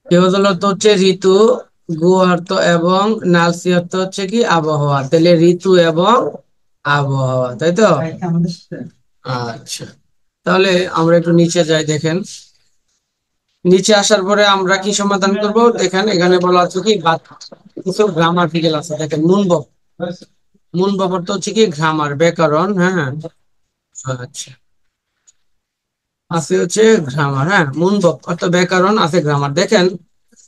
কেওজল অর্থ হচ্ছে ঋতু, গু অর্থ এবং, নালসি অর্থ হচ্ছে কি আবহাওয়া। তাহলে ঋতু এবং আবহাওয়া, তাই তো? আচ্ছা, তাহলে আমরা একটু নিচে যাই। দেখেন, নিচে আসার পরে আমরা কি সমাধান করব? দেখেন, এখানে বলা আছে কি কিছু গ্রামাটিক্যাল আছে। দেখেন, মুনবব অর্থ হচ্ছে কি গ্রামার, ব্যাকরণ। হ্যাঁ, আচ্ছা, আছে হচ্ছে গ্রামার। হ্যাঁ, মুনবব অর্থ ব্যাকরণ, আছে গ্রামার। দেখেন,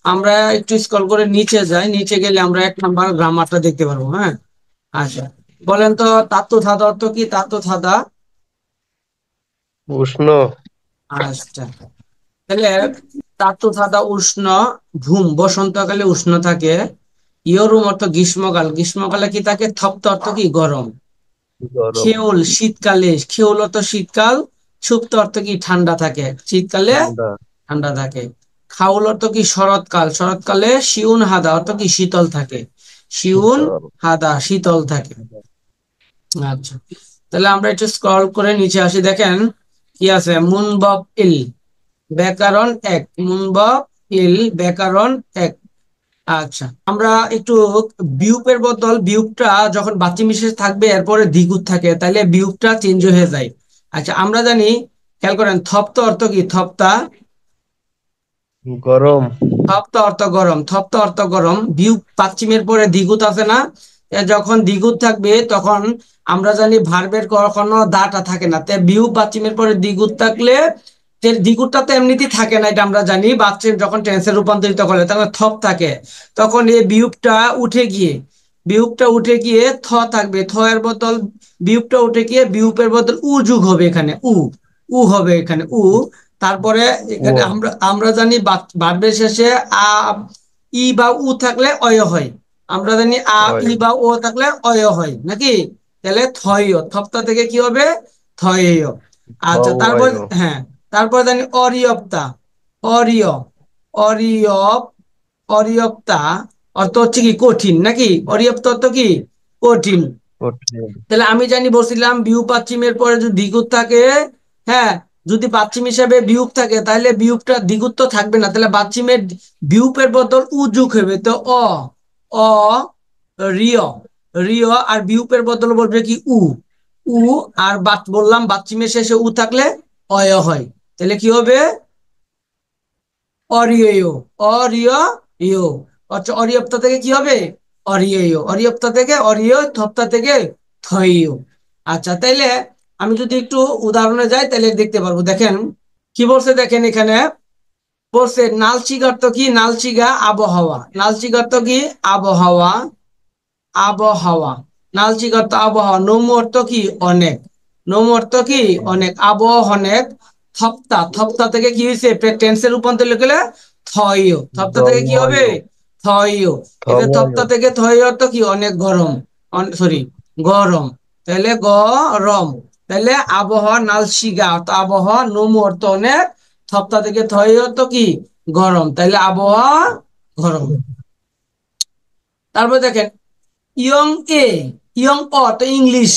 আমরা একটু স্ক্রল করে নিচে যাই। নিচে গেলে আমরা 1 নাম্বার গ্রামারটা দেখতে পারবো। হ্যাঁ, আচ্ছা, বলেন তো তাত্ত্ব ধাঁধা অর্থ কি? তাত্ত্ব ধাঁধা। উষ্ণ। আচ্ছা, তাহলে তাত্ত্ব ধাঁধা উষ্ণ। বসন্তকালে উষ্ণ থাকে। ইয়রুম অর্থ গ্রীষ্মকাল, গ্রীষ্মকালে কি থাকে? তপ্ত অর্থ কি গরম। গরম। খেউল শীতকালে, খেউল অর্থ শীতকাল। সুপ্ত অর্থ কি ঠান্ডা থাকে, শীতকালে ঠান্ডা। ঠান্ডা থাকে। খাউল অর্থ কি শরৎকাল, শরৎকালে শিউন হাদা অর্থ কি শীতল থাকে, শিউন শীতল। হাদা শীতল থাকে। আচ্ছা, তাহলে আমরা একটু স্ক্রল করে নিচে আসি। দেখেন কি আছে, মুনবব ইল, ব্যাকরণ এক। মুনবব ইল, ব্যাকরণ এক। আচ্ছা, আমরা একটু বিউপের বদল, বিউপটা যখন বাচ্চা মিশে থাকবে এরপরে দ্বিগুণ থাকে, তাহলে বিউপটা চেঞ্জ হয়ে যায়। আচ্ছা, আমরা জানি, খেয়াল করেন, থপ্ত অর্থ কি? থপ্তা, গরম। থপ্তা অর্থ গরম, থপ্তা অর্থ গরম। বিউপ পাচ্চিমের পরে দ্বিগুণ আছে না? যখন দ্বিগুণ থাকবে তখন আমরা জানি ভার্বের কখনো দাটা থাকে না। তাই বিউপ পাচ্চিমের পরে দ্বিগুণ থাকলে দ্বিগুণটা তো এমনিতেই থাকে না, এটা আমরা জানি। বাচ্চিম যখন টেন্সে রূপান্তরিত করে তখন থপ থাকে। তখন এই বিউপটা উঠে গিয়ে থ থাকবে। থ এর বদল বিউপটা উঠে গিয়ে বিউপের বদল উ যুগ হবে এখানে, উ হবে এখানে, তারপরে এখানে ও। আমরা আমরা জানি ভার্বের শেষে আ ই বা উ থাকলে অয় হয়। আমরা জানি আ হয়। ই বা ও থাকলে অয় হয় নাকি? তাহলে থয়, থপ্তা থেকে কি হবে? থয়। আচ্ছা, তারপর, হয়। হ্যাঁ, তারপর জানি অরিয়প্তা, অরিয়, অরিয়প, অরিয়প্তা অর্থ হচ্ছে কি কঠিন নাকি? অরিয়প্তা অর্থ কি কঠিন। কঠিন। তাহলে আমি জানি বলছিলাম বিহু পাচ্চিমের পরে যদি দ্বিগুণ থাকে, হ্যাঁ, যদি পাচ্চিম হিসাবে বিহুপ থাকে তাহলে বিহুপটা দ্বিগুণ তো থাকবে না, তাহলে পাচ্চিমের বিহুপের বদল উ যুগ হবে। তো অ রিয়, রিয়, আর বিহুপের বদল বলবে কি উ, উ, আর বললাম বাচ্চিমের শেষে উ থাকলে অয় হয়। তাহলে কি হবে? অরিয়, অরিয়, ইয়। আচ্ছা, অরিয়প্তা থেকে কি হবে? অরিয়, অরিয়প্তা থেকে অরিয়, থপ্তা থেকে থয়। আচ্ছা, তাইলে আমি যদি একটু উদাহরণে যাই তাহলে দেখতে পারবো। দেখেন কি বলছে, দেখেন এখানে বলছে নালচিক অর্থ কি? নালচিগা আবহাওয়া, নালচিক অর্থ কি? আবহাওয়া, আবহাওয়া, নালচিক অর্থ আবহাওয়া। নৌম অর্থ কি? অনেক, নৌম অর্থ কি? অনেক, আবহাওয়া অনেক। থপ্তা, থপ্তা থেকে কি হয়েছে? টেন্সের রূপান্তর লিখলে থয়, থপ্তা থেকে কি দময়। হবে? থয়। এতে থময়। থপ্তা থেকে থয় অর্থ কি? অনেক গরম, সরি, গরম। তাহলে গরম। তাহলে আবহাওয়া নালশিগা অর্থ আবহাওয়া, নৌম অর্থ অনেক, থপ্তা থেকে থয় অর্থ কি? গরম। তাহলে আবহাওয়া গরম। তারপর দেখেন ইয়ং এ, ইয়ং অর্থ ইংলিশ।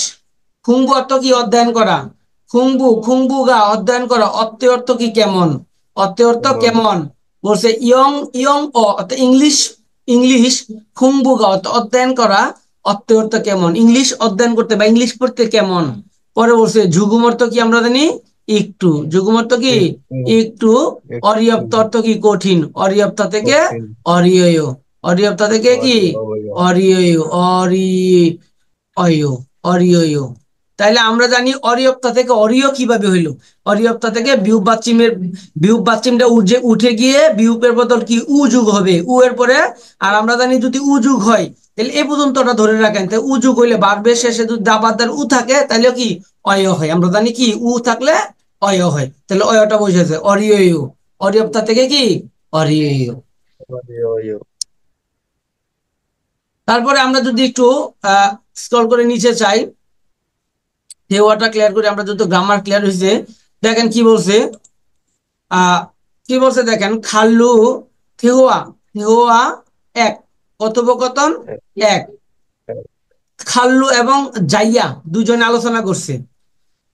খুংবু অর্থ কি? অধ্যয়ন করা। খুংবু, খুংবু গা অধ্যয়ন করা। অর্থে অর্থ কি? কেমন, অর্থে অর্থ কেমন। কেমন। বলছে ইয়ং, ইয়ং অর্থ ইংলিশ, ইংলিশ। খুংবু গা অর্থ অধ্যয়ন করা। অর্থে অর্থ কেমন, ইংলিশ অধ্যয়ন করতে বা ইংলিশ পড়তে কেমন। পরে বলছে যুগুম অর্থ কি? আমরা জানি একটু, যুগুম অর্থ কি? একটু। একটু। একটু। অরিয়প্ত অর্থ কি? কঠিন, অরিয়প্তা থেকে কঠিন। অরিয়, অরিয়প্তা থেকে কি? অবয়। অরিয়, অরিয়, অরিয়। তাইলে আমরা জানি অরিয়প্তা থেকে অরিয় কিভাবে হইলো। অরিয়প্তা থেকে বিউপ বাচ্চিমের, বিউপ বাচ্চিমটা উঠে উঠে গিয়ে বিউপের বদল কি উ যুগ হবে, উ এর পরে। আর আমরা জানি যদি উ যুগ হয় তাহলে এ পর্যন্তটা ধরে রাখেন, তাই উ যুগ হইলে বাড়বে শেষে যদি দাবাদার উ থাকে তাহলে কি অয় হয়। আমরা জানি কি উ থাকলে অয় হয়, তাহলে অয়টা বসেছে অরিয়, অরিয়প্তা থেকে কি অরিয়। অয়। তারপরে আমরা যদি একটু স্ক্রল করে নিচে চাই, থেওয়াটা ক্লিয়ার করে, আমরা যত গ্রামার ক্লিয়ার হয়েছে। দেখেন কি বলছে, আহ কি বলছে দেখেন, খাল্লু থেওয়া, থেওয়া এক, কথোপকথন এক। খাল্লু এবং জাইয়া দুজনে আলোচনা করছে।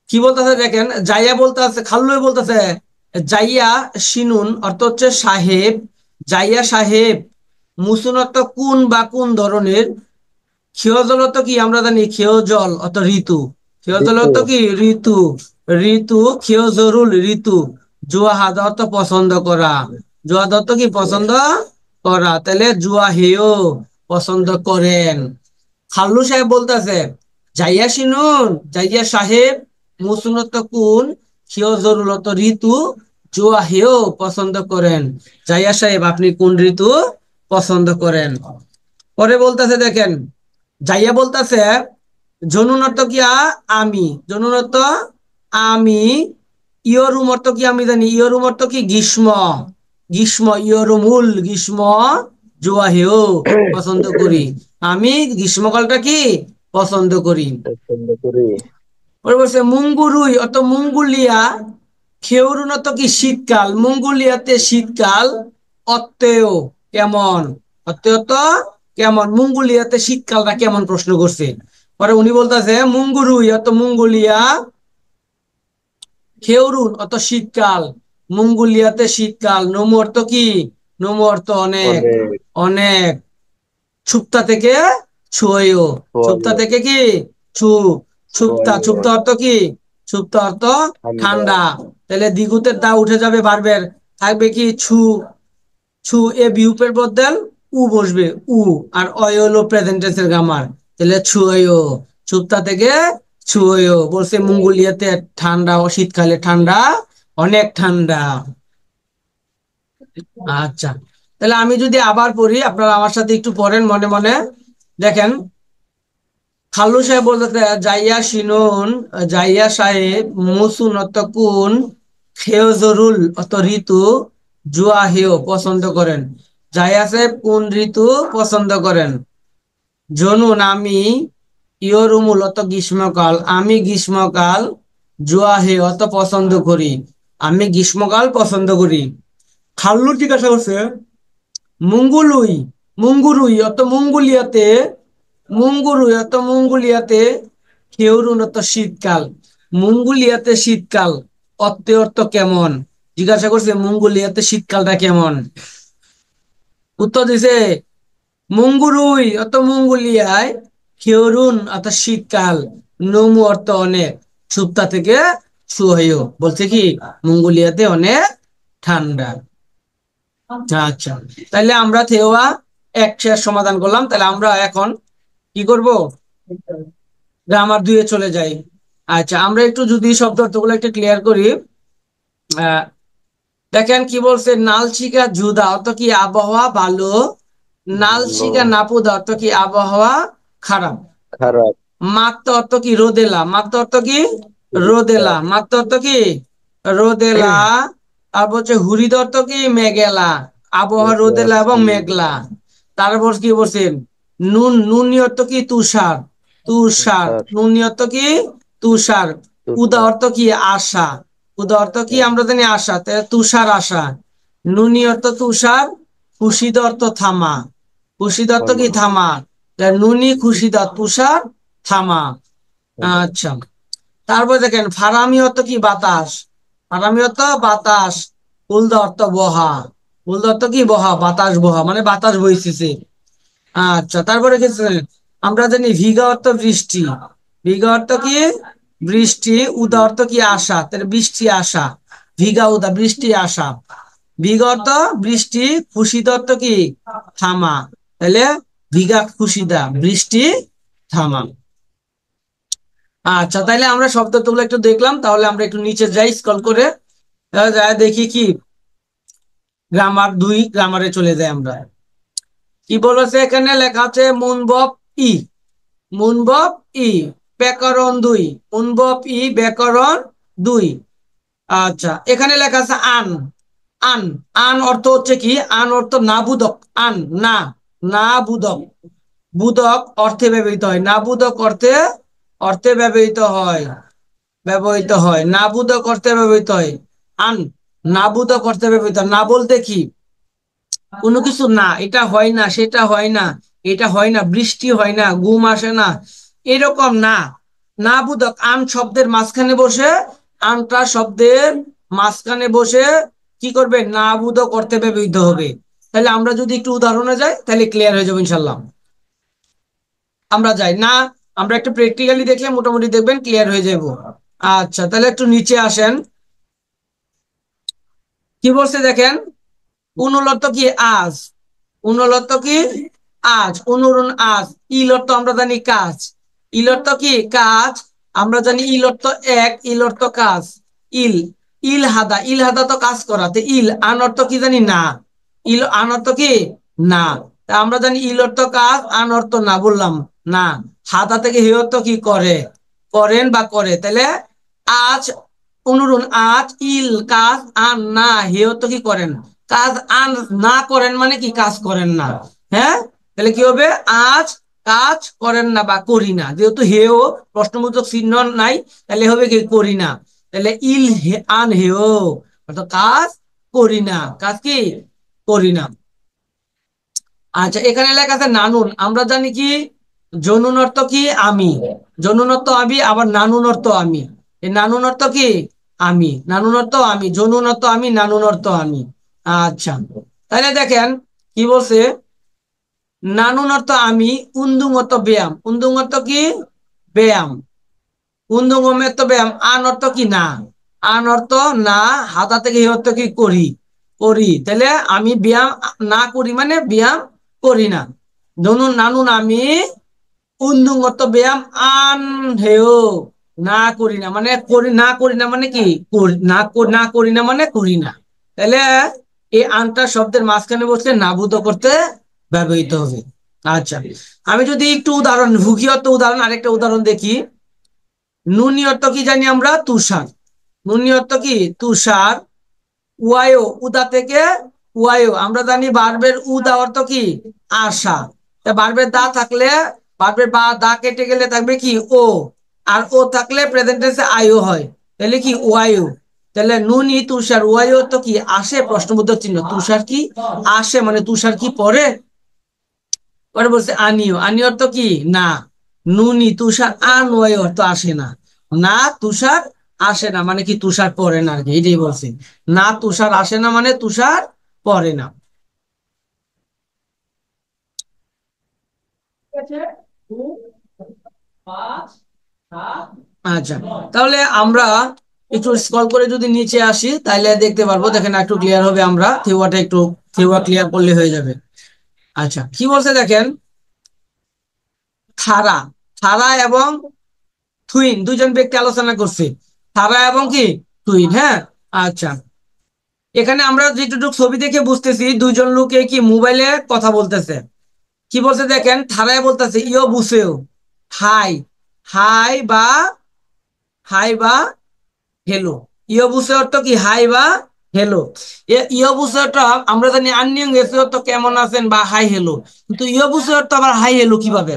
কি বলতেছে দেখেন, জাইয়া বলতেছে, খাল্লু বলতেছে, জাইয়া শিনুন অর্থ হচ্ছে সাহেব, জাইয়া সাহেব মুসুনত কোন বা কোন ধরনের? ক্ষীয় জল অর্থ কি আমরা জানি, ক্ষীয় জল অর্থ ঋতু, ক্ষীয় জল ঋতু। অর্থ কি ঋতু, ঋতু ক্ষীয় জরুল ঋতু। জুয়াহাদ অর্থ পছন্দ করা, জুয়াদ অর্থ কি পছন্দ করা, তাহলে জুয়া হেও পছন্দ করেন। খাল্লু সাহেব বলতেছে যাইয়া শুনুন, যাইয়া সাহেব মুসুনত কোন, ক্ষীয় জরুল অর্থ ঋতু, জুয়া হেও পছন্দ করেন। যাইয়া সাহেব আপনি কোন ঋতু পছন্দ করেন? পরে বলতেছে দেখেন, যাইয়া বলতেছে জনুন অর্থ কি আমি, জনুন অর্থ আমি, ইয়রুম অর্থ কি আমি জানি, ইয়রুম অর্থ কি গ্রীষ্ম, গ্রীষ্ম ইয়রুমুল গ্রীষ্ম, জুয়া হেও পছন্দ করি, আমি গ্রীষ্মকালটা কি পছন্দ করি। পছন্দ করি। পরে বলছে মুঙ্গুরুই অত মুঙ্গুলিয়া, খেউরুন অত কি শীতকাল, মুঙ্গুলিয়াতে শীতকাল, অত্তেও কেমন, অত্তেও তো কেমন, মুঙ্গুলিয়াতে শীতকালটা কেমন প্রশ্ন করছে। পরে উনি বলতেছে মুঙ্গুরুই অত মুঙ্গুলিয়া, খেউরুন অত শীতকাল, মুঙ্গুলিয়াতে শীতকাল, নমু অর্থ কি, নমু অর্থ অনেক, অনেক। অনেক, ছুপ্তা থেকে ছুঁয়ো, ছুপ্তা সোয়াইও। থেকে কি ছু, ছুপ্তা, সোয়াইও। ছুপ্তা অর্থ কি, ছুপ্তা অর্থ ঠান্ডা। ঠান্ডা, তাহলে দ্বিগুতের দা উঠে যাবে, বারবার থাকবে কি ছু, ছু এ বিউপের বদল উ বসবে উ, আর অয় হলো প্রেজেন্ট টেন্সের গ্রামার, তাহলে ছুঁয়ো, ছুপ্তা থেকে ছুঁয়ো। বলছে মঙ্গোলিয়াতে ঠান্ডা, ও শীতকালে ঠান্ডা, অনেক ঠান্ডা। আচ্ছা, তাহলে আমি যদি আবার পড়ি, আপনারা আমার সাথে একটু পড়েন মনে মনে। দেখেন, খাল্লু সাহেব বলতে যাইয়া শিনুন, যাইয়া সাহেব মুসুন অত কোন, খেয় জরুল অত ঋতু, জুয়া হেও পছন্দ করেন। যাইয়া সাহেব কোন ঋতু পছন্দ করেন? জনুন আমি, ইয়রুমুল অত গ্রীষ্মকাল, আমি গ্রীষ্মকাল, জুয়া হে অত পছন্দ করি, আমি গ্রীষ্মকাল পছন্দ করি। খাল্লু জিজ্ঞাসা করছে মুঙ্গুলুই, মুঙ্গুরুই অত মঙ্গোলিয়াতে, মুঙ্গুরুই অত মঙ্গোলিয়াতে, খেউরুন অত শীতকাল, মঙ্গোলিয়াতে শীতকাল, অর্থে অর্থ কেমন, জিজ্ঞাসা করছে মঙ্গোলিয়াতে শীতকালটা কেমন। উত্তর দিছে মুঙ্গুরুই অত মঙ্গোলিয়ায়, খেউরুন অত শীতকাল, নমু অর্থ অনেক, সুপ্তা থেকে সুহেয়, বলছে কি মঙ্গোলিয়াতে অনেক ঠান্ডা। আচ্ছা, তাহলে আমরা থেওয়া এক শেষ সমাধান করলাম, তাহলে আমরা এখন কি করব, গ্রামার দুয়ে চলে যাই। আচ্ছা, আমরা একটু যদি শব্দ অর্থগুলো একটু ক্লিয়ার করি। আহ দেখেন কি বলছে, নালচিকা জুদা অর্থ কি আবহাওয়া ভালো, ভালো। নালচিকা নাপুদা অর্থ কি আবহাওয়া খারাপ। খারাপ। মাত্র অর্থ কি রোদেলা, মাত্র অর্থ কি রোদেলা, পরিষ্কার। মাত্র অর্থ কি রোদেলা। তারপর হচ্ছে হুরিদ অর্থ কি মেঘেলা, আবহাওয়া মেঘলা। রোদেলা এবং মেঘলা। তারপর কি বলছেন, নুন, নুনি অর্থ কি তুষার, তুষার, তুষার। নুনি অর্থ কি তুষার। উদা তুষার। অর্থ কি আশা, উদা অর্থ কি আমরা জানি আশা, তাহলে তুষার আশা। নুনি অর্থ তুষার, খুশিদ অর্থ থামা, খুশিদ অর্থ কি থামা। থামা, তাহলে নুনি খুশিদা তুষার থামা। থামা। আচ্ছা, তারপর দেখেন ফারামি অর্থ কি বাতাস, ফারামি অর্থ বাতাস। হুলদা অর্থ বহা, হুলদা অর্থ কি বহা, বাতাস বহা মানে বাতাস বইতেছে। আচ্ছা, তারপরে কিছু আমরা জানি ভিগা অর্থ বৃষ্টি, ভিগা অর্থ কি বৃষ্টি, উদা অর্থ কি আশা, তাহলে বৃষ্টি আশা, ভিগা উদা বৃষ্টি আশা। ভিগা অর্থ বৃষ্টি, খুশিদা অর্থ কি থামা, তাহলে ভিগা খুশিদা বৃষ্টি থামা। আচ্ছা, তাইলে আমরা শব্দগুলো একটু দেখলাম, তাহলে আমরা একটু নিচে যাই স্ক্রল করে, যাই দেখি কি গ্রামার দুই, গ্রামারে চলে যাই আমরা। কি বলেছে এখানে লেখা আছে মুনবব ই, মুনবব ই, ব্যাকরণ দুই, মুনবব ই ব্যাকরণ দুই। আচ্ছা, এখানে লেখা আছে আন, আন, আন অর্থ হচ্ছে কি, আন অর্থ না বুদক, আন না, না বুদক, বুদক অর্থে ব্যবহৃত হয়, না বুদক অর্থে, অর্থে ব্যবহৃত হয়, ব্যবহৃত হয়, না বুদক অর্থে ব্যবহৃত হয়। আন না বুদক অর্থে ব্যবহৃত, না বলতে কি কোনো কিছু না, এটা হয় না, সেটা হয় না, এটা হয় না, বৃষ্টি হয় না, ঘুম আসে না, এরকম না। না বুদক আন শব্দের মাঝখানে বসে, আনটা শব্দের মাঝখানে বসে কি করবে, না বুদক অর্থে ব্যবহৃত হবে। তাহলে আমরা যদি একটু উদাহরণে যাই তাহলে ক্লিয়ার হয়ে যাবে ইনশাল্লাহ। আমরা যাই না, আমরা একটু প্র্যাকটিক্যালি দেখলে মোটামুটি দেখবেন ক্লিয়ার হয়ে যাব। আচ্ছা তাহলে একটু নিচে আসেন, কি বলছে দেখেন, অনুলত কি আজ, অনুলত কি আজ, অনুরণ আজ, ইল অর্থ আমরা জানি কাজ, ইল অর্থ কি কাজ, আমরা জানি ইল অর্থ এক, ইল অর্থ কাজ, ইল, ইল হাদা, ইল হাদা তো কাজ করা, তো ইল, আন অর্থ কি জানি না, ইল আন অর্থ কি না, তা আমরা জানি ইল অর্থ কাজ, আন অর্থ না, বললাম না, হাদা থেকে হে অর্থ কি করে, করেন বা করে, তাহলে আজ অনুরণ আজ, ইল কাজ, আন না হে অর্থ কি করেন, কাজ আন না করেন মানে কি কাজ করেন না, হ্যাঁ, তাহলে কি হবে আজ কাজ করেন না বা করি না, যেহেতু হেও প্রশ্নবোধক চিহ্ন নাই তাহলে হবে কি করি না, তাহলে ইল আন হেও অর্থাৎ কাজ করি না, কাজ কি করি না। আচ্ছা এখানে লেখা আছে নানুন, আমরা জানি কি জনুন অর্থ কি আমি, জনুন অর্থ আমি, আবার নানুন অর্থ আমি, এই নানুন অর্থ কি আমি, নানুন অর্থ আমি, জনুন অর্থ আমি, নানুন অর্থ আমি। আচ্ছা তাহলে দেখেন কি বলছে, নানুন অর্থ আমি, উন্দুং অর্থ ব্যায়াম, উন্দুং অর্থ কি ব্যায়াম, উন্দুং অর্থ ব্যায়াম, আন অর্থ কি না, আন অর্থ না, হাতা থেকে এই অর্থ কি করি, করি, তাহলে আমি ব্যায়াম না করি মানে ব্যায়াম করি না, ধনুন নানুন আমি, উন্দুং অর্থ ব্যায়াম, আন হেও না করি না মানে করি না, করি না মানে কি না না করি না মানে করি না, তাহলে এই আনটা শব্দের মাঝখানে বসলে নাভূত করতে ব্যবহৃত হবে। আচ্ছা আমি যদি একটু উদাহরণ ভুগি অর্থ উদাহরণ আরেকটা উদাহরণ দেখি, নুনি অর্থ কি জানি আমরা তুষার, নুনি অর্থ কি তুষার, ওয়ায়ো উদা থেকে ওয়ায়ো, আমরা জানি বার্বের উদা অর্থ কি আশা, তা বার্বের দা থাকলে, বার্বের বা দা কেটে গেলে থাকবে কি ও, আর ও থাকলে প্রেজেন্ট টেন্সে আয়ো হয়, তাহলে কি ওয়ায়ো, তাহলে নুনি তুষার, ওয়ায়ো তো কি আসে প্রশ্নবোধক চিহ্ন, তুষার কি আসে মানে তুষার কি পরে, পরে বলছে আনিও, আনিও অর্থ কি না, নুনি তুষার, আন ওয়ায়ো অর্থ আসে না, না তুষার আসে না মানে কি তুষার পড়ে না আর কি, এটাই বলছি, না তুষার আসে না মানে তুষার পড়ে না। আচ্ছা তাহলে আমরা একটু স্ক্রল করে যদি নিচে আসি তাহলে দেখতে পারবো, দেখেন একটু ক্লিয়ার হবে, আমরা থিওয়াটা একটু থিওয়া ক্লিয়ার করলে হয়ে যাবে। আচ্ছা কি বলছে দেখেন, থারা, থারা এবং থুইন দুজন ব্যক্তি আলোচনা করছে, থারা এবং কি থুইন, হ্যাঁ। আচ্ছা এখানে আমরা যেটুকু ছবি দেখে বুঝতেছি দুইজন লোকে কি মোবাইলে কথা বলতেছে, কি বলছে দেখেন, থারায় বলতেছে ইয়ো বুসেও, হাই, হাই বা হাই বা হেলো, ইয়ো বুসে অর্থ কি হাই বা হেলো, ইয়ো বুসে অর্থ আমরা জানি আন্নিয়ং এসে অর্থ কেমন আছেন বা হাই হেলো, কিন্তু ইয়ো বুসে অর্থ আবার হাই হেলো কিভাবে,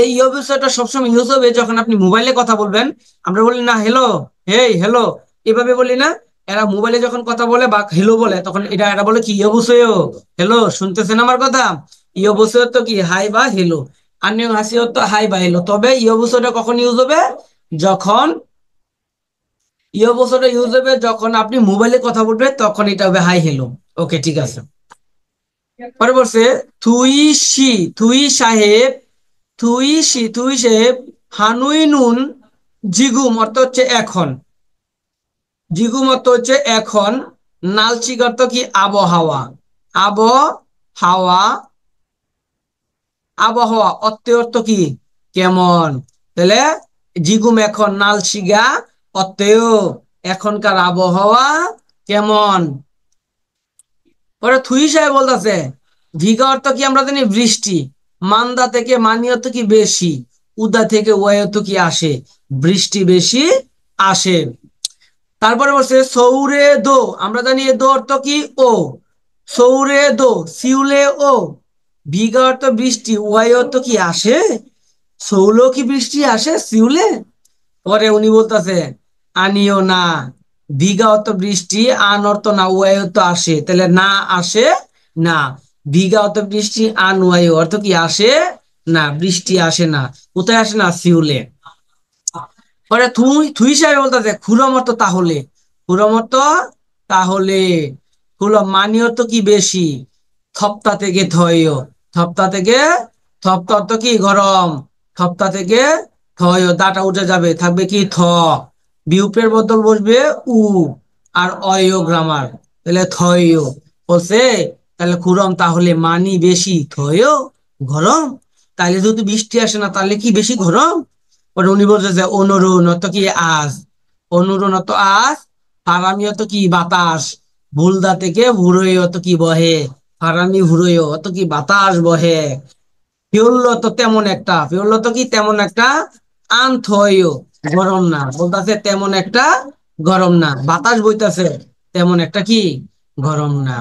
এই ইয়ো বুসেটা সবসময় ইউজ হবে যখন আপনি মোবাইলে কথা বলবেন, আমরা বলি না হ্যালো, হেই হ্যালো, এভাবে বলি না, এরা মোবাইলে যখন কথা বলে বা হ্যালো বলে তখন এটা এরা বলে কি ইয়ো বুসেও, হ্যালো শুনতেছেন আমার কথা, ইয়ো বুসে অর্থ কি হাই বা হেলো, আন্নিয়ং হাসি অর্থ হাই বা হেলো, তবে ইয়ো বুসেটা কখন ইউজ হবে, যখন ইয় বছরটা ইউজ হবে যখন আপনি মোবাইলে কথা বলবেন তখন এটা হবে হাই হেলো। ওকে ঠিক আছে, পরে বলছে থুই সি, থুই সাহেব, থুই সি থুই সাহেব, হানুই নুন, জিগুম অর্থ হচ্ছে এখন, জিগুম অর্থ হচ্ছে এখন, নালচিক অর্থ কি আবহাওয়া, আবহাওয়া, আবহাওয়া অর্থ অর্থ কি কেমন, তাহলে জিগুম এখন, নালচিগা অর্থেও এখনকার আবহাওয়া কেমন। পরে থুই সাহেব বলতেছে ভিগা অর্থ কি আমরা জানি বৃষ্টি, মান্দা থেকে মানি অর্থ কি বেশি, উদা থেকে ওয়াই অর্থ কি আসে, বৃষ্টি বেশি আসে। তারপরে বলছে সৌরে দো, আমরা জানি এ দো অর্থ কি ও, সৌরে দো সিউলে ও, ভিগা অর্থ বৃষ্টি, ওয়াই অর্থ কি আসে, সৌলেও কি বৃষ্টি আসে সিউলে, পরে উনি বলতেছে আনিও না, ভিগা অর্থ বৃষ্টি, আন অর্থ না, ওয়াই অর্থ আসে, তাহলে না আসে না, ভিগা অর্থ বৃষ্টি, আন ওয়াই অর্থ কি আসে না, বৃষ্টি আসে না, কোথায় আসে না সিউলে। পরে থুই থুই সাহেব বলতেছে খুরম অর্থ তাহলে, খুরম অর্থ তাহলে, খুলম মানি অর্থ কি বেশি, থপ্তা থেকে থয়, থপ্তা থেকে, থপ্তা অর্থ কি গরম, থপ্তা থেকে থয়, দাটা উঠে যাবে, থাকবে কি থ, বিউপের বদল বসবে উ, আর অয় গ্রামার, তাহলে থয় বলছে। তাহলে খুরম তাহলে মানি বেশি, থয় গরম, তাহলে যদি বৃষ্টি আসে না তাহলে কি বেশি গরম। পরে উনি বলছে যে অনুরণ অত কি আজ, অনুরণ অত আজ, ফারামি অত কি বাতাস, ভুলদা থেকে ভুরই অত কি বহে, ফারামি ভুরই অত কি বাতাস বহে, ফিরল তো তেমন একটা, ফিরল তো কি তেমন একটা, আনথয় গরম না, বলতেছে তেমন একটা গরম না, বাতাস বইতাছে তেমন একটা কি গরম না।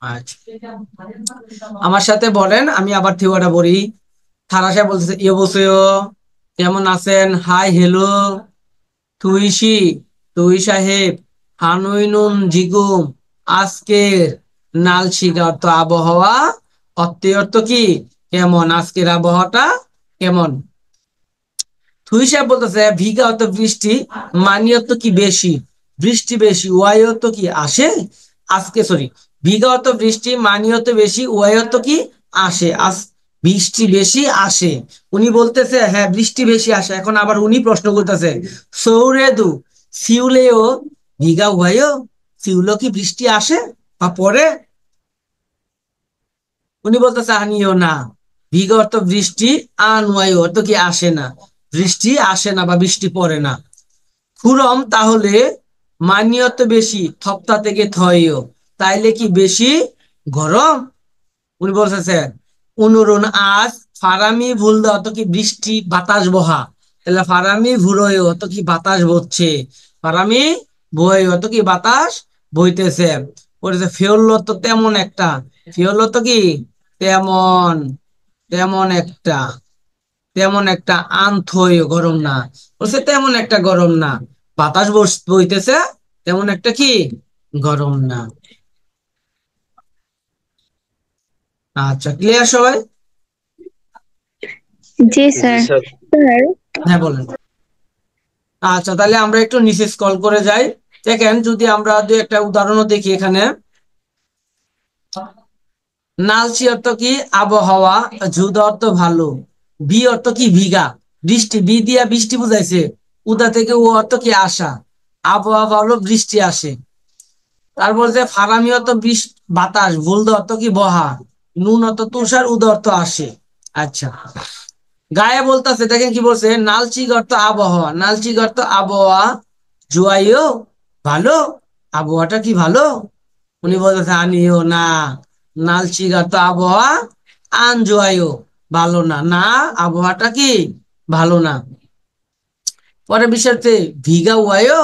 আচ্ছা, আমার সাথে বলেন, আমি আবার থিওটা বলি। থারা সাহেব বলতেছে ইয়ে বসে, কেমন আছেন, হাই হ্যালো, তুইসি, তুই সাহেব, হানুইনুন জিগুম, আজকের নালশিকা অর্থ আবহাওয়া, অর্থে অর্থ কি কেমন, আজকের আবহাওয়াটা কেমন। থুই সাহেব বলতেছে ভিগা অর্থ বৃষ্টি, মানি অর্থ কি বেশি, বৃষ্টি বেশি, ওয়াই অর্থ কি আসে, আজকে সরি, ভিগা অর্থ বৃষ্টি, মানি অর্থ বেশি, ওয়াই অর্থ কি আসে, বৃষ্টি বেশি আসে। উনি বলতেছে হ্যাঁ বৃষ্টি বেশি আসে, এখন আবার উনি প্রশ্ন করতেছে সৌরেদু সিউলেও ভিগা ওয়াইও, সিউলো কি বৃষ্টি আসে বা পরে, উনি বলতেছে আনিও না, ভিগা অর্থ বৃষ্টি, আন ওয়াই অর্থ কি আসে না, বৃষ্টি আসে না বা বৃষ্টি পড়ে না। খুরম তাহলে মানিয়ত বেশি, থপ্তা থেকে থয়ও, তাইলে কি বেশি গরম। উনি বলতেছে অনুরণ আজ, ফারামি ভুল দাও তো কি বৃষ্টি বাতাস বহা, তাহলে ফারামি ভুরয় অত কি বাতাস বচ্ছে, ফারামি বই অত কি বাতাস বইতেছে। বলেছে ফেউল্ল তো তেমন একটা, ফেউল্ল তো কি তেমন, তেমন একটা, তেমন একটা আনথই গরম না, বলছে তেমন একটা গরম না, বাতাস বইতেছে তেমন একটা কি গরম না। আচ্ছা ক্লিয়ার সবাই? জি জি স্যার। স্যার। স্যার, হ্যাঁ বলেন। আচ্ছা তাহলে আমরা একটু নিচে স্ক্রল করে যাই, দেখেন যদি আমরা দু একটা উদাহরণও দেখি এখানে। নালচি অর্থ কি আবহাওয়া, ঝুদ অর্থ ভালো, বি অর্থ কি ভিগা, বৃষ্টি, বি দিয়া বৃষ্টি বুঝাইছে, উদা থেকে ও অর্থ কি আসা, আবহাওয়া ভালো বৃষ্টি আসে। তারপর যে ফারামি অর্থ বাতাস, ভুলদ অর্থ কি বহা, নুন অর্থ তুষার, উদ অর্থ আসে। আচ্ছা গায়ে বলতেছে, দেখেন কি বলছে, নালচি অর্থ আবহাওয়া, নালচি অর্থ আবহাওয়া, জুয়াইও ভালো, আবহাওয়াটা কি ভালো, উনি বলতেছে আনিও না, নালচি অর্থ আবহাওয়া, আন জুয়াইও ভালো না, না আবহাওয়াটা কি ভালো না। পরে বিষয়তে ভিগা ওয়াইও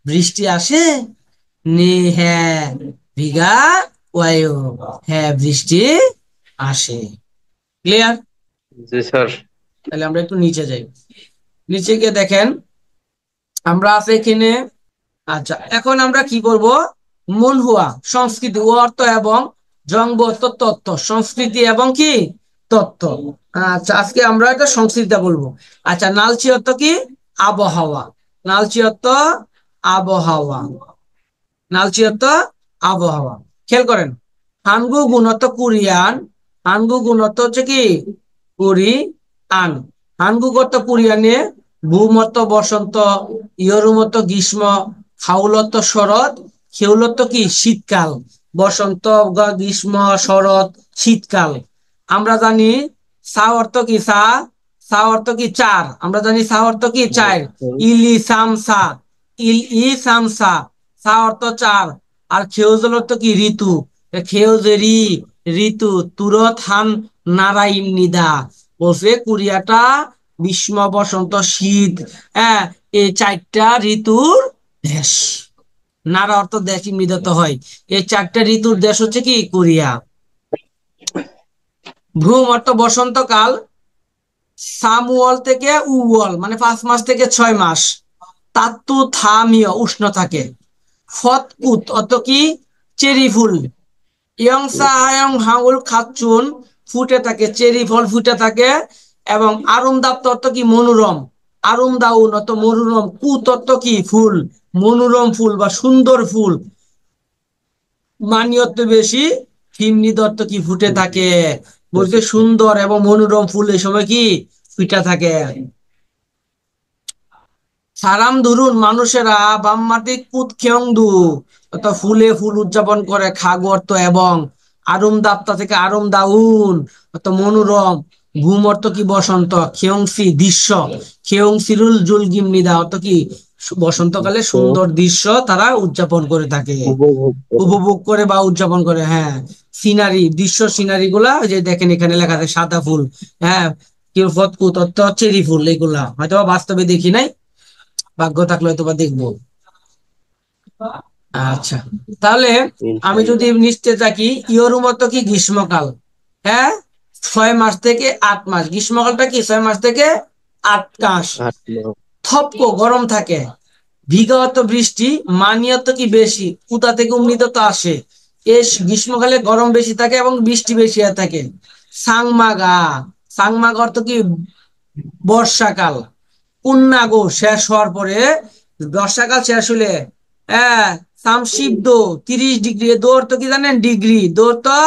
বৃষ্টি আসে, নে হ্যাঁ ভিগা ওয়াইও, হ্যাঁ বৃষ্টি আসে। ক্লিয়ার? জি স্যার। তাহলে আমরা একটু নিচে যাই, নিচে গিয়ে দেখেন আমরা আছে এখানে। আচ্ছা এখন আমরা কি করব, মনহুয়া সংস্কৃতি ও অর্থ এবং জঙ্গ অর্থ তত্ত্ব, সংস্কৃতি এবং কি তত্ত্ব। আচ্ছা আজকে আমরা এটা সংস্কৃতিটা বলবো। আচ্ছা নালচি অর্থ কি আবহাওয়া, নালচি অর্থ আবহাওয়া, নালচি অর্থ আবহাওয়া। খেয়াল করেন হানগু গুণত কোরিয়ান, হানগু গুণত হচ্ছে কি কোরিয়ান, হানগু অর্থ কোরিয়ানে, ভূমত বসন্ত, ইয়রুমত গ্রীষ্ম, খাউলত শরৎ, খেউলত কি শীতকাল, বসন্ত গ্রীষ্ম শরৎ শীতকাল। আমরা জানি সা অর্থ কি সা, সা অর্থ কি চার, আমরা জানি সা অর্থ কি চার, ইলি সামসা, ই সামসা, সা অর্থ চার, আর খেউজল অর্থ কি ঋতু, খেউজেরি ঋতু, তুরত হান নারাইম নিদা, বলছে কোরিয়াটা গ্রীষ্ম বসন্ত শীত, হ্যাঁ এই চারটা ঋতুর দেশ, নারা অর্থ দেশ মৃদত হয়, এই চারটা ঋতুর দেশ হচ্ছে কি কোরিয়া। ভ্রূম অর্থ বসন্তকাল, সামওয়াল থেকে উওয়াল মানে 5 মাস থেকে 6 মাস, তাত্তু থামিয় উষ্ণ থাকে, ফতকুত অত কি চেরি ফুল, ইয়ং সাহায়ং হাউল খাচ্চুন ফুটে থাকে, চেরি ফল ফুটে থাকে, এবং আরুম দাপ্ত অর্থ কি মনোরম, আরুম দাউন অর্থ মনোরম, কুত অর্থ কি ফুল, মনোরম ফুল বা সুন্দর ফুল, মানি অর্থ বেশি, ফিমনি দত্ত কি ফুটে থাকে, বলছে সুন্দর এবং মনোরম ফুল এই সময় কি ফুটে থাকে। সারাম ধরুন মানুষেরা বাম্মাটিক পুত খেয়ংদু, অর্থাৎ ফুলে ফুল উদযাপন করে, খাগু অর্থ এবং, আরুম দাপ্তা থেকে আরুম দাউন অর্থাৎ মনোরম, ঘুম অর্থ কি বসন্ত, খেয়ংসি দৃশ্য, খেয়ংসিরুল জুল গিমনিদা অর্থ কি বসন্তকালে সুন্দর দৃশ্য তারা উদযাপন করে থাকে, উপভোগ করে। উপভোগ করে বা উদযাপন করে। হ্যাঁ, সিনারি দৃশ্য সিনারি গুলা ওই যে দেখেন এখানে লেখা আছে সাদা ফুল, হ্যাঁ, কি ফতকুত অর্থাৎ চেরি ফুল, এগুলা হয়তো বাস্তবে দেখি নাই, ভাগ্য থাকলে হয়তো বা দেখবো। আচ্ছা, তাহলে আমি ইনশাল্লাহ। যদি নিচতে থাকি, ইয়োর মতো কি গ্রীষ্মকাল, হ্যাঁ, 6 মাস থেকে 8 মাস, গ্রীষ্মকালটা কি 6 মাস থেকে 8 মাস। 8 মাস। থপকো গরম থাকে, বিঘাত বৃষ্টি, মানিয়ত কি বেশি, কোথা থেকে উন্নীত তো আসে, এই গ্রীষ্মকালে গরম বেশি থাকে এবং বৃষ্টি বেশি হয়ে থাকে। সাংমাগা, সাংমাগা অর্থ কি বর্ষাকাল, পূর্ণাগো শেষ হওয়ার পরে, বর্ষাকাল শেষ হলে, হ্যাঁ, সামশিব্দ 30 ডিগ্রি, দৌড় তো কি জানেন ডিগ্রি, দৌড় তো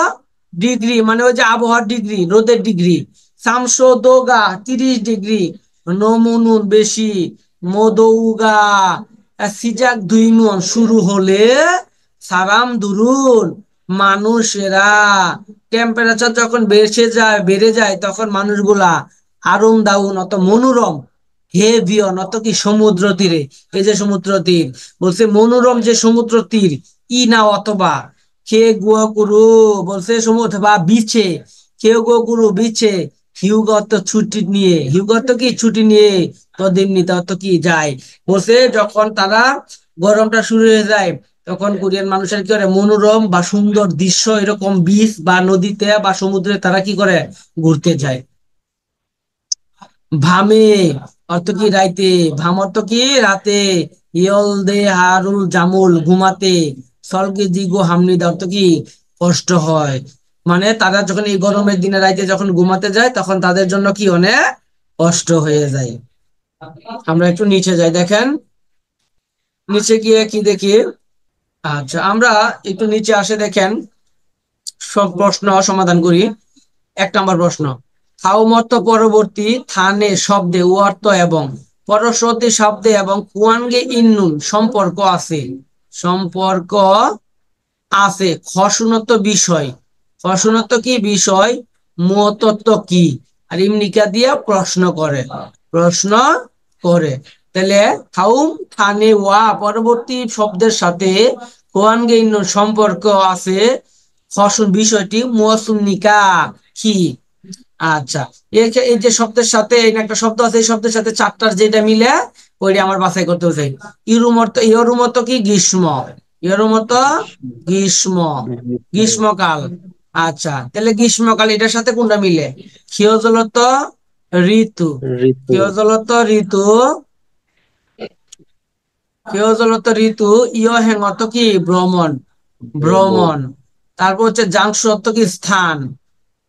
ডিগ্রি মানে ওই যে আবহাওয়ার ডিগ্রি, রোদের ডিগ্রি। সামসো দোগা 30 ডিগ্রি, নমুনুন বেশি, মদৌগা সিজাক 2 নুন শুরু হলে, সারাম দুরুন মানুষেরা, টেম্পারেচার যখন বেড়ে যায় তখন মানুষগুলা, আরুম দাউন অত মনোরম, হে বিয়ন অত কি সমুদ্র তীরে, এই যে সমুদ্র তীর, বলছে মনোরম যে সমুদ্র তীর, ই না অথবা, খে গুয়া কুরু, বলছে সমুদ্র বা বিচে, কেউ গো গুরু বিচে, হিউগত ছুটি নিয়ে, হিউগত কি ছুটি নিয়ে, তদিন নিতে অত কি যায়, বলছে যখন তারা গরমটা শুরু হয়ে যায় তখন কোরিয়ান মানুষের কি করে, মনোরম বা সুন্দর দৃশ্য এরকম বিচ বা নদীতে বা সমুদ্রে তারা কি করে ঘুরতে যায়। ভামে অর্থ কি রাইতে, ভাম অর্থ কি রাতে, ইয়ল দে হারুল জামুল ঘুমাতে, সলকে দিগো হামনিদা অর্থ কি কষ্ট হয়, মানে তারা যখন এই গরমের দিনে রাইতে যখন ঘুমাতে যায় তখন তাদের জন্য কি অনেক কষ্ট হয়ে যায়। আমরা একটু নিচে যাই, দেখেন নিচে গিয়ে কি দেখি। আচ্ছা, আমরা একটু নিচে আসে দেখেন, সব প্রশ্ন সমাধান করি। 1 নম্বর প্রশ্ন, থাউমত্ত পরবর্তী থানে শব্দে ও অর্থ এবং, পরবর্তী শব্দে এবং কুয়ানগে ইন্নুন সম্পর্ক আছে, সম্পর্ক আছে, খসুনত্ব বিষয়, খসুনত্ব কি বিষয়, মুতত্ব কি, আর ইমনিকা দিয়া প্রশ্ন করে, প্রশ্ন করে। তাহলে থাউম থানে ওয়া পরবর্তী শব্দের সাথে কোয়ানগে ইন্নুন সম্পর্ক আছে, খসুন বিষয়টি মুয়াসুন্নিকা কি। আচ্ছা, এই যে শব্দের সাথে এই একটা শব্দ আছে, এই শব্দের সাথে চারটার যেটা মিলে ওইটা আমার বাছাই করতে হচ্ছে। ইয়রুমত কি গ্রীষ্ম, ইয়রুমত গ্রীষ্ম, গ্রীষ্মকাল। আচ্ছা, তাহলে গ্রীষ্মকাল এটার সাথে কোনটা মিলে, ক্ষীয়জলত ঋতু, ঋতু। ক্ষীয়জলত ঋতু, ক্ষীয়জলত ঋতু, ইয় হেঙত কি ভ্রমণ, ভ্রমণ। ভ্রমণ। তারপর হচ্ছে জাংশু অর্থ কি স্থান,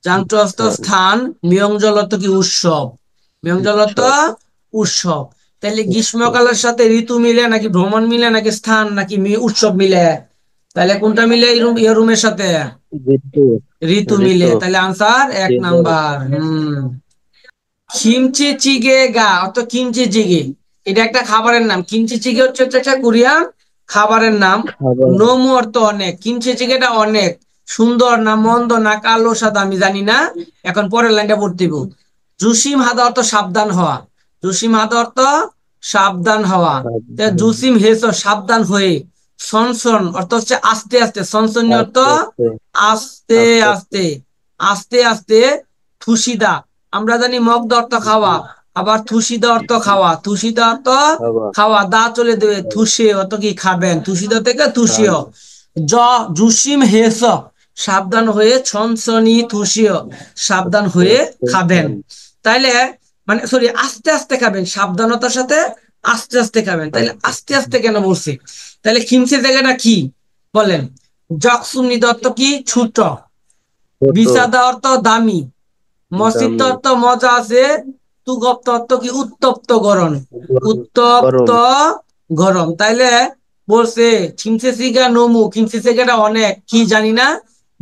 জাংটস্থ স্থান। স্থান, মিয়ংজলত কি উৎসব, মিয়ংজলত উৎসব। উৎসব। তাহলে উৎসব। গ্রীষ্মকালের সাথে ঋতু মিলে নাকি ভ্রমণ মিলে নাকি স্থান নাকি উৎসব মিলে, তাহলে কোনটা মিলে এই রুমের সাথে, ঋতু। ঋতু মিলে, ঋতু। তাহলে আনসার 1 নাম্বার। কিমচি চিগে গা অত কিমচি চিগে, এটা একটা খাবারের নাম, কিমচি চিগে হচ্ছে একটা কোরিয়ান খাবারের নাম। খাবার। নোমু অর্থ অনেক, কিমচি চিগেটা অনেক, সুন্দর না মন্দ না কালো সাদা আমি জানি না, এখন পরের লাইনটা পড়তে হবে। জুসিম হাদা অর্থ সাবধান হওয়া, জুসিম হাদা অর্থ সাবধান হওয়া, সাবধান। জুসিম হেস সাবধান হয়ে, সনসন অর্থ হচ্ছে আস্তে আস্তে, সনসনি অর্থ আস্তে আস্তে। আস্তে আস্তে আস্তে। আস্তে, আস্তে আস্তে। থুসিদা, আমরা জানি মগদ অর্থ খাওয়া, আবার থুসিদা অর্থ খাওয়া, থুসিদা অর্থ খাবার। খাওয়া, দা চলে দেবে, থুসে অত কি খাবেন, থুসিদা থেকে থুসিও। খাবে। জ জুসিম হেস সাবধান হয়ে, ছনছনি থুসিও সাবধান আস্তে হয়ে আস্তে খাবেন। খান। তাইলে মানে সরি আস্তে আস্তে খাবেন, সাবধানতার সাথে আস্তে আস্তে খাবেন, তাইলে আস্তে আস্তে আস্তে। আস্তে কেন বলছি, তাহলে খিমসের জায়গাটা কি বলেন, জকসুমনি দত্ত কি ছোট, ছোট। বিসাদা অর্থ দামি, মসজিদ দামি। অর্থ মজা আছে, তুগপ্ত অর্থ কি উত্তপ্ত গরম, গরম। উত্তপ্ত গরম। গরম। তাইলে বলছে খিমসে সিগা নমু, খিমসে সিগাটা অনেক কি জানি না,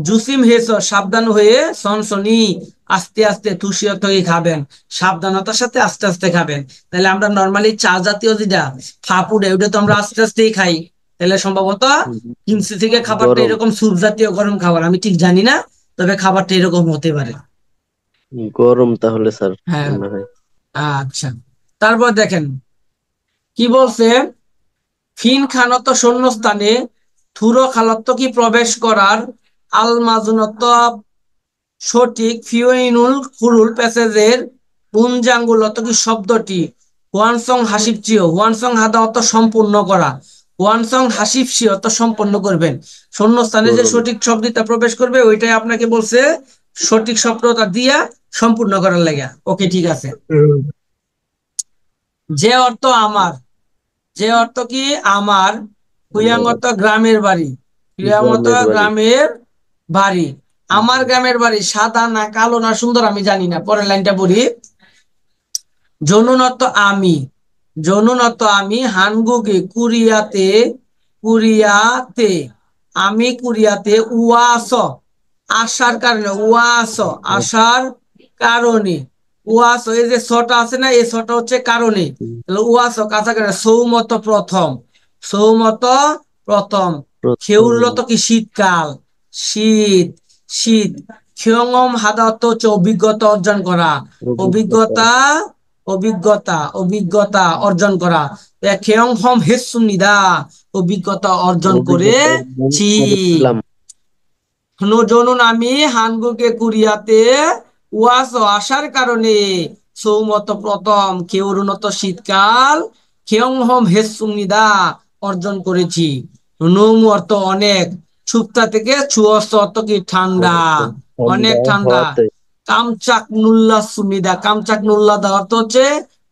জুসিম হেস সাবধান হয়ে সনসনি, আস্তে আস্তে, তুষি অর্থ কি খাবেন, সাবধানতার সাথে আস্তে আস্তে খাবেন। তাহলে আমরা নর্মালি চা জাতীয় যেটা ফাপুড়ে ওটা তো আমরা আস্তে আস্তেই খাই, তাহলে সম্ভবত কিমসি থেকে খাবারটা গরম এরকম স্যুপ জাতীয় গরম খাবার, আমি ঠিক জানি না, তবে খাবারটা এরকম হতে পারে। গরম তাহলে স্যার হ্যাঁ, মনে হয়। আচ্ছা। তারপর দেখেন কি বলছে, ফিন খানত শূন্যস্থানে থুর খালত কি প্রবেশ করার, আল মাজুনত সঠিক ফিওইনুল ফুরুল প্যাসেজের পুঞ্জাঙ্গুলত কি শব্দটি ওয়ানসং হাসিপচিও, ওয়ানসং হাদা অর্থ সম্পূর্ণ করা, ওয়ানসং হাসিপসি অর্থ সম্পন্ন করবেন, শূন্যস্থানে যে করুন। সঠিক শব্দটা প্রবেশ করবে ওইটাই আপনাকে বলছে সঠিক শব্দটা দিয়া সম্পূর্ণ করার লাগা। ওকে, ঠিক আছে। যে অর্থ আমার, যে অর্থ কি আমার, কুয়াং আমার অর্থ গ্রামের বাড়ি, কুয়াং অর্থ গ্রামের বাড়ি। গ্রামের বাড়ি। আমার গ্রামের বাড়ি সাদা না কালো না সুন্দর আমি জানি না, পরের লাইনটা পড়ি। জনুনত আমি, জনুনত আমি, হানগুকে কুরিয়াতে, কুরিয়াতে, আমি কুরিয়াতে, উয়াস আসার কারণে, উয়াস আসার কারণে, উয়াস এই যে ছটা আছে না, এই ছটা হচ্ছে কারণে, তাহলে উয়াস কাছাকাছি, সৌমত প্রথম, সৌমত প্রথম, প্রথম খেউলত কি শীতকাল, শীত, শীত, ক্ষয়ঙম হাদাত হচ্ছে অভিজ্ঞতা অর্জন করা, অভিজ্ঞতা। অভিজ্ঞতা, অভিজ্ঞতা, অভিজ্ঞতা অর্জন করা, খেয়ং হম হেসুনিদা, অভিজ্ঞতা অর্জন অভিজ্ঞতা অর্জন করেছি। করেছিলাম। নজনুন আমি হানগুকে কুরিয়াতে উয়াস আসার কারণে, সৌমত প্রথম, কেউরুনত শীতকাল, খেয়ং হম হেসুনিদা অর্জন করেছি। নৌম অর্থ অনেক, সুপ্তা থেকে চুয়স অর্থ কি ঠান্ডা, অনেক ঠান্ডা ঠান্ডা। হওয়াতে। কামচাক নুল্লা সুমিদা, কামচাক নুল্লা দা অর্থ হচ্ছে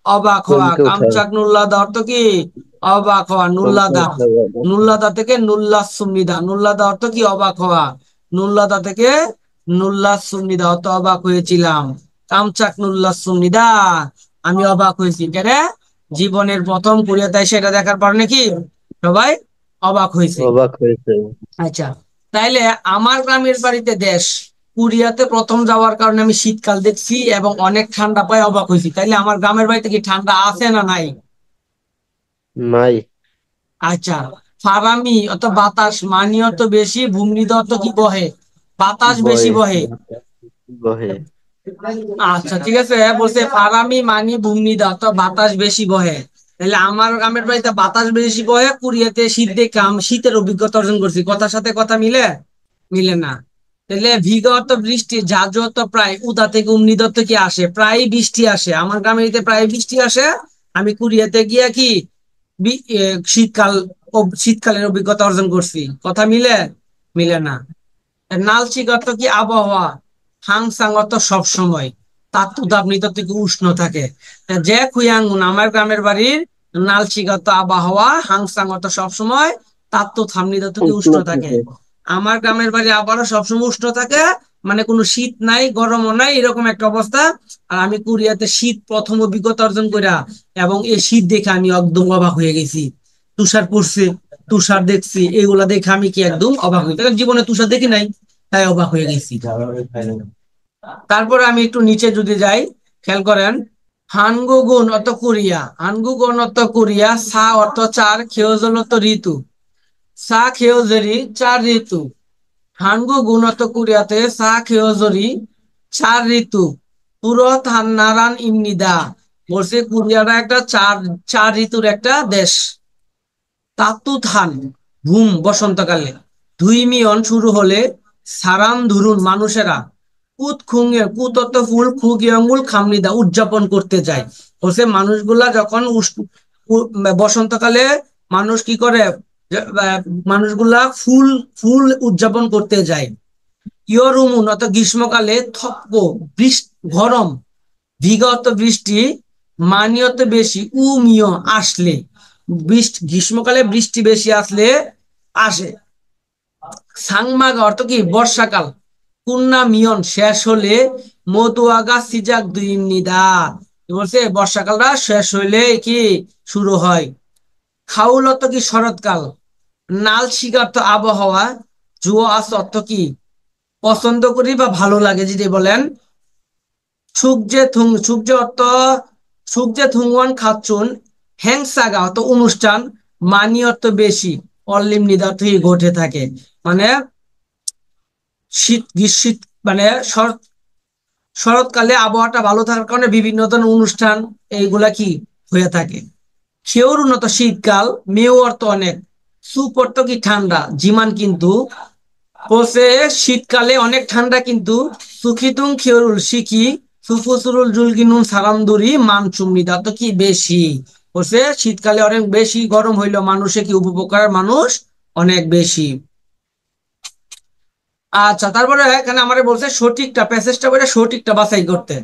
অবাক হওয়া, চমকে ওঠা। কামচাক নুল্লা দা অর্থ কি অবাক হওয়া, চমকে নুল্লাদা, ওঠা বাবা। নুল্লাদা থেকে নুল্লা সুমিদা, নুল্লাদা অর্থ কি অবাক হওয়া, নুল্লাদা থেকে নুল্লা সুমিদা অর্থ অবাক হয়েছিলাম। কামচাক নুল্লা সুমিদা, আমি অবাক হয়েছি কেন, জীবনের প্রথম কোরিয়াতে সেটা দেখার পর নাকি সবাই অবাক হয়েছে। অবাক হয়েছে। আচ্ছা, তাইলে আমার গ্রামের বাড়িতে দেশ, কোরিয়াতে প্রথম যাওয়ার কারণে আমি শীতকাল দেখছি এবং অনেক ঠান্ডা পায় অবাক হয়েছি, তাইলে আমার গ্রামের বাড়িতে কি ঠান্ডা আছে না নাই? নাই। আচ্ছা, ফারামি অত বাতাস, মানি অত বেশি, ভূমৃদ অত কি বহে, বাতাস বেশি বয়ে। বহে। বহে। আচ্ছা ঠিক আছে, বলছে ফারামি মানি ভূমৃদ অত বাতাস বেশি বহে, তাহলে আমার গ্রামের বাড়িতে বাতাস বেশি বহে, কোরিয়াতে শীত দেখে আমি শীতের অভিজ্ঞতা অর্জন করছি, কথার সাথে কথা মিলে, মিলে না। তাহলে ভিগত বৃষ্টি, ঝাঁঝত প্রায়, উদা থেকে উমনিদত্ত কি আসে, প্রায় বৃষ্টি আসে, আমার গ্রামের প্রায় বৃষ্টি আসে, আমি কোরিয়াতে গিয়া কি শীতকাল, শীতকালের অভিজ্ঞতা অর্জন করছি, কথা মিলে, মিলে না। নালচিগত কি আবহাওয়া, হাংসাংগত সব সময়, তাত্তু দাবনিত থেকে উষ্ণ থাকে, যে খুয়াঙ্গুন আমার গ্রামের বাড়ির নালচিগত আবহাওয়া, হাংসাংগত সব সময়, তাত্তু থামনিত থেকে উষ্ণ উষ্ণ থাকে। থাকে। আমার গ্রামের বাড়ি আবারও সবসময় উষ্ণ থাকে, মানে কোনো শীত নাই গরমও নাই এরকম একটা অবস্থা। আর আমি কোরিয়াতে শীত প্রথম অভিজ্ঞতা অর্জন কইরা, এবং এই শীত দেখে আমি একদম অবাক হয়ে গেছি, তুষার পড়ছে, তুষার দেখছি, এগুলা দেখে আমি কি একদম অবাক হই, কারণ জীবনে তুষার দেখি নাই, তাই অবাক হয়ে গেছি। তারপর আমি একটু নিচে যদি যাই, খেয়াল করেন, হানগু গুণ অর্থ কোরিয়া, হানগু গুণ অর্থ কোরিয়া, সা অর্থ চার, খেয়জল অর্থ ঋতু, সা খেয়জরি চার ঋতু, হানগু গুণ অর্থ কোরিয়াতে সা খেয়জরি চার ঋতু, পুরত হান্নারান ইমনিদা, বলছে কোরিয়াটা একটা চার, চার ঋতুর একটা দেশ। তাতুত হান ঘুম বসন্তকালে, ধুই মিয়ন শুরু হলে, সারাম ধরুন মানুষেরা, কুত খুঙে কুত অর্থ ফুল, খুগিয়ঙ্গুল খামনিদা উদযাপন করতে যায়, বলছে মানুষগুলা যখন বসন্তকালে মানুষ কি করে, মানুষগুলা ফুল, ফুল উদযাপন করতে যায়। ইয়রুমুন অর্থ গ্রীষ্মকালে, থপ্প বৃষ্টি গরম, বিগত বৃষ্টি, মানিয়ত বেশি, উমিয় আসলে, বৃষ্টি গ্রীষ্মকালে বৃষ্টি বেশি আসলে, আসে। সাংমাগা অর্থ কি বর্ষাকাল, কুন্না মিয়ন শেষ হলে, মতুয়াগা সিজাক দুই নিদা, বলছে বর্ষাকালটা শেষ হইলে কি শুরু হয়। খাউল অর্থ কি শরৎকাল, নাল শিকার তো আবহাওয়া, জুয়া আস অর্থ কি পছন্দ করি বা ভালো লাগে যদি বলেন সূর্য অর্থ সূর্যে থুংওয়ান খাচ্ছুন হ্যাংসাগা অর্থ অনুষ্ঠান মানি অর্থ বেশি অল্লিম নিদার্থ ঘটে থাকে মানে গ্রীষ্ম মানে শরৎকালে আবহাওয়াটা ভালো থাকার কারণে বিভিন্ন ধরনের অনুষ্ঠান এইগুলা কি হয়ে থাকে। খেউর উন্নত শীতকাল মেউ অর্থ অনেক সুপ অর্থ কি ঠান্ডা জিমান কিন্তু বলছে শীতকালে অনেক ঠান্ডা কিন্তু সুখিতুং খেউরুল শিখি সুফুসুরুল জুলগিনুন সারামদুরি মানসুমনি তা তো কি বেশি বলছে শীতকালে অনেক বেশি গরম হইলো মানুষে কি উপভোগ মানুষ অনেক বেশি। আচ্ছা তারপরে এখানে আমারে বলছে সঠিকটা প্যাসেজটা বলে সঠিকটা বাছাই করতে।